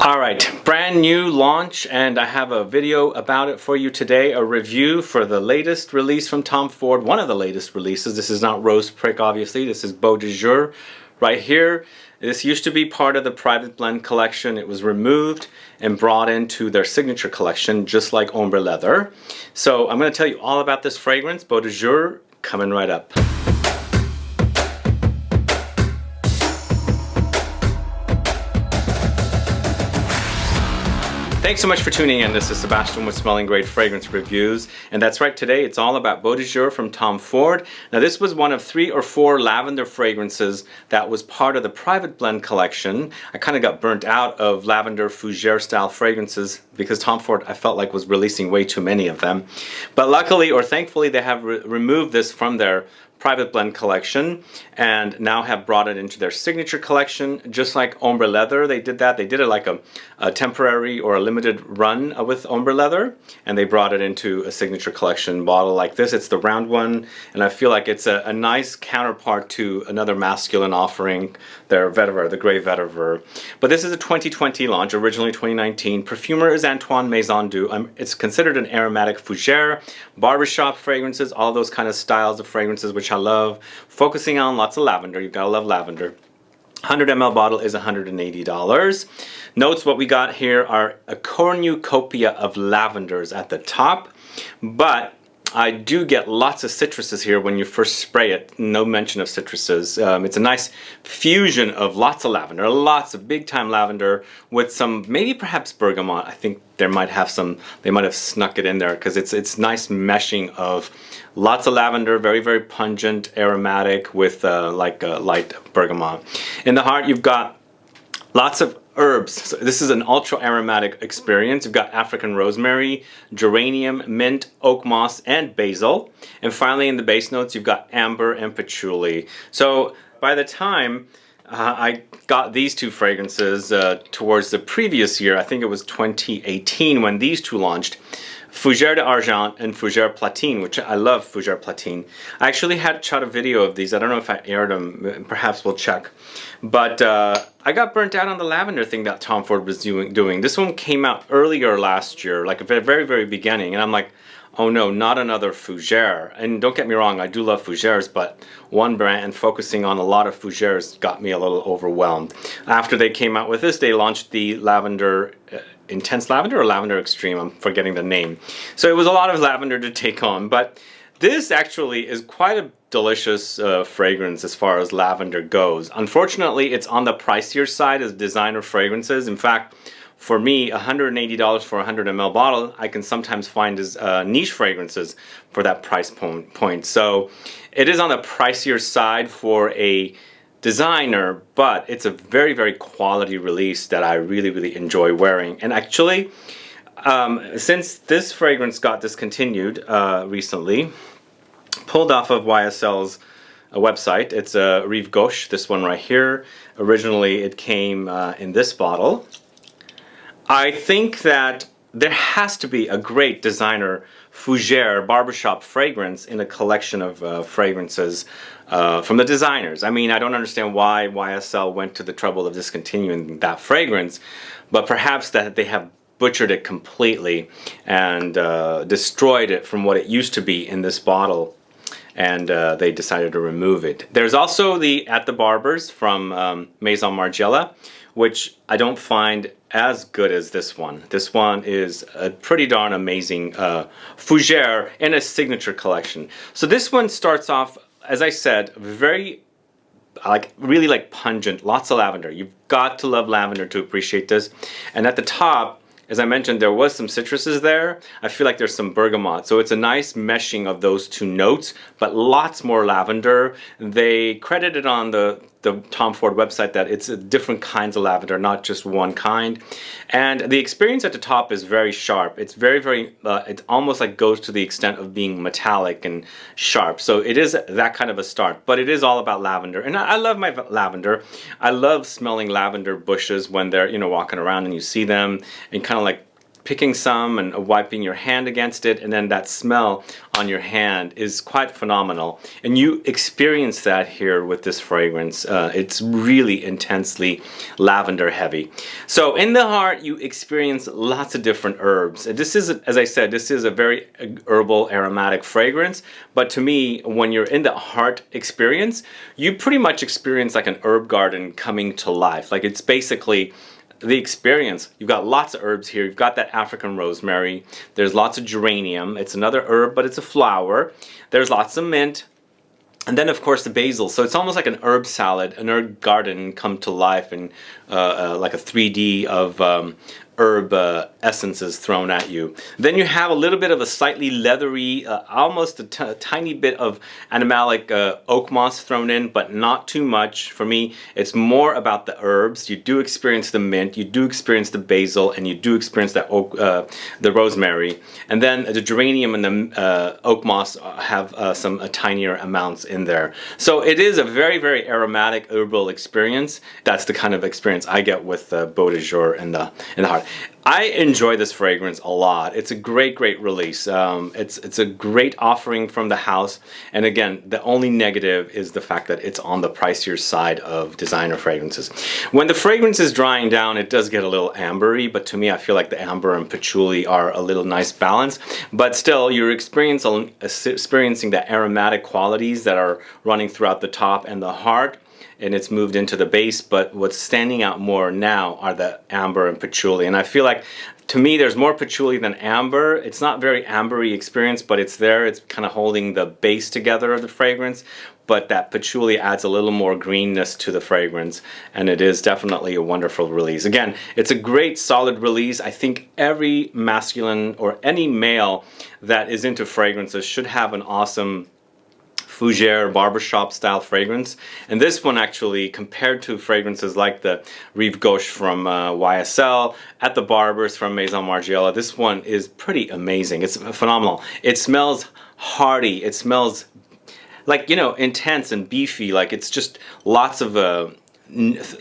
Alright, brand new launch, and I have a video about it for you today, a review for the latest release from Tom Ford, one of the latest releases. This is not Rose Prick, obviously, this is Beau De Jour right here. This used to be part of the private blend collection. It was removed and brought into their signature collection, just like Ombre Leather. So I'm going to tell you all about this fragrance, Beau De Jour, coming right up. Thanks so much for tuning in. This is Sebastian with Smelling Great Fragrance Reviews. And that's right, today it's all about Beau De Jour from Tom Ford. Now this was one of 3 or 4 lavender fragrances that was part of the private blend collection. I kind of got burnt out of lavender Fougere style fragrances because Tom Ford, I felt like, was releasing way too many of them. But luckily or thankfully they have removed this from their private blend collection and now have brought it into their signature collection, just like Ombre Leather. They did that. They did it like a temporary or a limited run with Ombre Leather, and they brought it into a signature collection bottle like this. It's the round one, and I feel like it's a nice counterpart to another masculine offering, their vetiver, the gray vetiver. But this is a 2020 launch, originally 2019. Perfumer is Antoine Maisondieu. It's considered an aromatic fougere, barbershop fragrances, all those kind of styles of fragrances which I love, focusing on lots of lavender. You've got to love lavender. 100 ml bottle is $180. Notes what we got here are a cornucopia of lavenders at the top, but I do get lots of citruses here when you first spray it. No mention of citruses. It's a nice fusion of lots of lavender, lots of big time lavender with some, maybe perhaps bergamot. I think there might have some, they might have snuck it in there because it's nice meshing of lots of lavender, very, very pungent, aromatic with like light bergamot. In the heart, you've got lots of herbs. So this is an ultra aromatic experience. You've got African rosemary, geranium, mint, oakmoss, and basil. And finally in the base notes you've got amber and patchouli. So by the time I got these two fragrances towards the previous year, I think it was 2018 when these two launched, Fougere d'Argent and Fougere Platine, which I love Fougere Platine. I actually had shot a video of these. I don't know if I aired them. Perhaps we'll check. But I got burnt out on the lavender thing that Tom Ford was doing. This one came out earlier last year, like at the very, very beginning. And I'm like, oh no, not another Fougere. And don't get me wrong, I do love Fougeres, but one brand focusing on a lot of Fougeres got me a little overwhelmed. After they came out with this, they launched the Lavender Intense Lavender or Lavender Extreme, I'm forgetting the name. So it was a lot of lavender to take on, but this actually is quite a delicious fragrance as far as lavender goes. Unfortunately, it's on the pricier side as designer fragrances. In fact, for me, $180 for a 100 ml bottle, I can sometimes find as niche fragrances for that price point. So it is on the pricier side for a designer, but it's a very, very quality release that I really, really enjoy wearing. And actually, since this fragrance got discontinued recently, pulled off of YSL's website, it's a Rive Gauche, this one right here. Originally, it came in this bottle. I think that there has to be a great designer Fougere barbershop fragrance in a collection of fragrances from the designers. I mean, I don't understand why YSL went to the trouble of discontinuing that fragrance, but perhaps that they have butchered it completely and destroyed it from what it used to be in this bottle, and they decided to remove it. There's also the At the Barbers from Maison Margiela, which I don't find as good as this one. This one is a pretty darn amazing Fougere in a signature collection. So this one starts off, as I said, very really like pungent, lots of lavender. You've got to love lavender to appreciate this. And at the top, as I mentioned, there was some citruses there. I feel like there's some bergamot. So it's a nice meshing of those two notes, but lots more lavender. They credited on the Tom Ford website that it's different kinds of lavender, not just one kind. And the experience at the top is very sharp. It's very, very, it almost like goes to the extent of being metallic and sharp. So it is that kind of a start, but it is all about lavender. And I love my lavender. I love smelling lavender bushes when they're, you know, walking around and you see them and kind of like picking some and wiping your hand against it, and then that smell on your hand is quite phenomenal. And you experience that here with this fragrance. It's really intensely lavender heavy. So in the heart, you experience lots of different herbs. This is, as I said, this is a very herbal aromatic fragrance. But to me, when you're in the heart experience, you pretty much experience like an herb garden coming to life. Like it's basically the experience. You've got lots of herbs here. You've got that African rosemary. There's lots of geranium. It's another herb, but it's a flower. There's lots of mint. And then, of course, the basil. So it's almost like an herb salad, an herb garden come to life, and like a 3D of herb essences thrown at you. Then you have a little bit of a slightly leathery, almost a tiny bit of animalic oak moss thrown in, but not too much. For me, it's more about the herbs. You do experience the mint, you do experience the basil, and you do experience that oak, the rosemary. And then the geranium and the oak moss have some tinier amounts in there. So it is a very, very aromatic herbal experience. That's the kind of experience I get with Beau De Jour in the heart. I enjoy this fragrance a lot. It's a great, great release. It's a great offering from the house. And again, the only negative is the fact that it's on the pricier side of designer fragrances. When the fragrance is drying down, it does get a little ambery, but to me, I feel like the amber and patchouli are a little nice balance. But still, you're experiencing the aromatic qualities that are running throughout the top and the heart, and it's moved into the base. But what's standing out more now are the amber and patchouli, and I feel like, to me, there's more patchouli than amber. It's not very ambery experience, but it's there. It's kind of holding the base together of the fragrance, but that patchouli adds a little more greenness to the fragrance, and it is definitely a wonderful release. Again, it's a great solid release. I think every masculine or any male that is into fragrances should have an awesome Fougere barbershop style fragrance. And this one, actually, compared to fragrances like the Rive Gauche from YSL, At the Barbers from Maison Margiela, this one is pretty amazing. It's phenomenal. It smells hearty. It smells like, you know, intense and beefy. Like, it's just lots of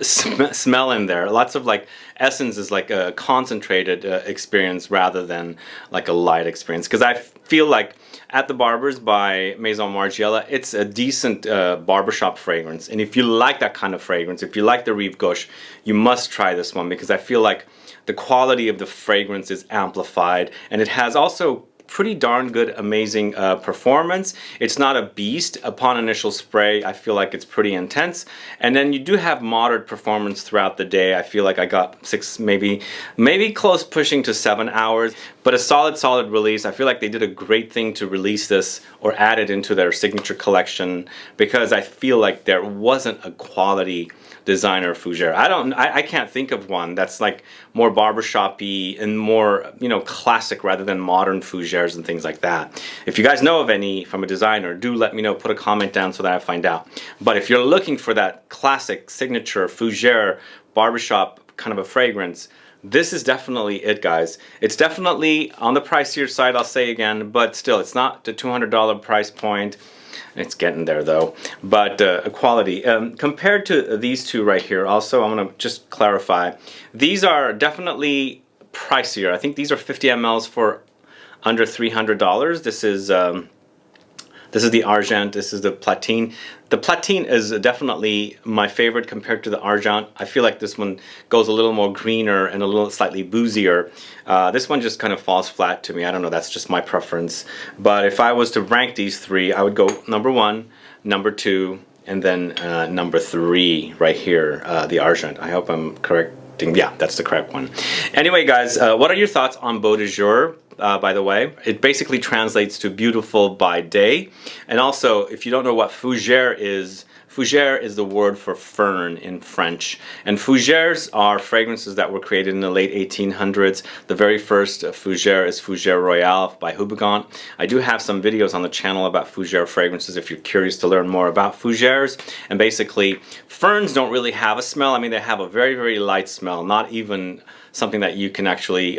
smell in there. Lots of like essence is like a concentrated experience rather than like a light experience. Because I feel like At the Barbers by Maison Margiela, it's a decent barbershop fragrance. And if you like that kind of fragrance, if you like the Rive Gauche, you must try this one, because I feel like the quality of the fragrance is amplified, and it has also pretty darn good, amazing performance. It's not a beast. Upon initial spray, I feel like it's pretty intense. And then you do have moderate performance throughout the day. I feel like I got 6, maybe close pushing to 7 hours, but a solid release. I feel like they did a great thing to release this or add it into their signature collection, because I feel like there wasn't a quality designer Fougere. I can't think of one that's like more barbershop-y and more, you know, classic rather than modern Fougeres and things like that. If you guys know of any from a designer, do let me know. Put a comment down so that I find out. But if you're looking for that classic signature Fougere barbershop kind of a fragrance, this is definitely it, guys. It's definitely on the pricier side, I'll say again, but still, it's not the $200 price point. It's getting there though, but quality. Compared to these two right here, also, I'm gonna just clarify. These are definitely pricier. I think these are 50 mLs for under $300. This is the Argent, this is the Platine. The Platine is definitely my favorite compared to the Argent. I feel like this one goes a little more greener and a little slightly boozier. This one just kind of falls flat to me. I don't know, that's just my preference. But if I was to rank these three, I would go number 1, number 2, and then number 3 right here, the Argent. I hope I'm correct. Yeah, that's the correct one. Anyway, guys, what are your thoughts on Beau De Jour? By the way, it basically translates to beautiful by day. And also, if you don't know what Fougere is the word for fern in French. And Fougeres are fragrances that were created in the late 1800s. The very first Fougere is Fougere Royale by Houbigant. I do have some videos on the channel about Fougere fragrances if you're curious to learn more about Fougeres. And basically, ferns don't really have a smell. I mean, they have a very, very light smell, not even something that you can actually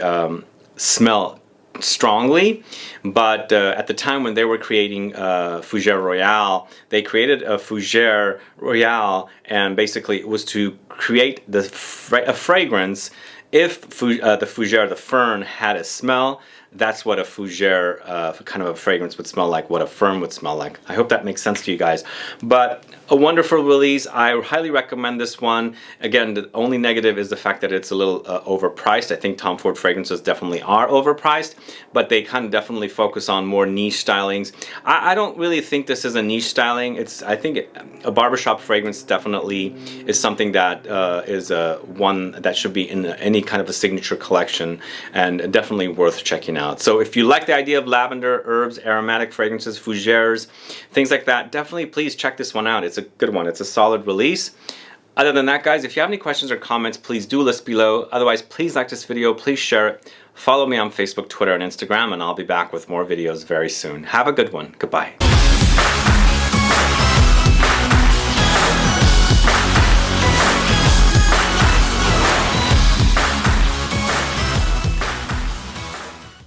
smell strongly. But at the time when they were creating Fougere Royale, they created a Fougere Royale, and basically it was to create a fragrance if the Fougere, the fern, had a smell, that's what a Fougere kind of a fragrance would smell like, what a fern would smell like. I hope that makes sense to you guys. But a wonderful release. I highly recommend this one. Again, the only negative is the fact that it's a little overpriced. I think Tom Ford fragrances definitely are overpriced, but they kind of definitely focus on more niche stylings. I don't really think this is a niche styling. I think a barbershop fragrance definitely is something that is one that should be in any kind of a signature collection, and definitely worth checking out. So if you like the idea of lavender, herbs, aromatic fragrances, Fougeres, things like that, definitely please check this one out. It's a good one. It's a solid release. Other than that, guys, if you have any questions or comments, please do list below. Otherwise, please like this video, please share it. Follow me on Facebook, Twitter, and Instagram, and I'll be back with more videos very soon. Have a good one. Goodbye.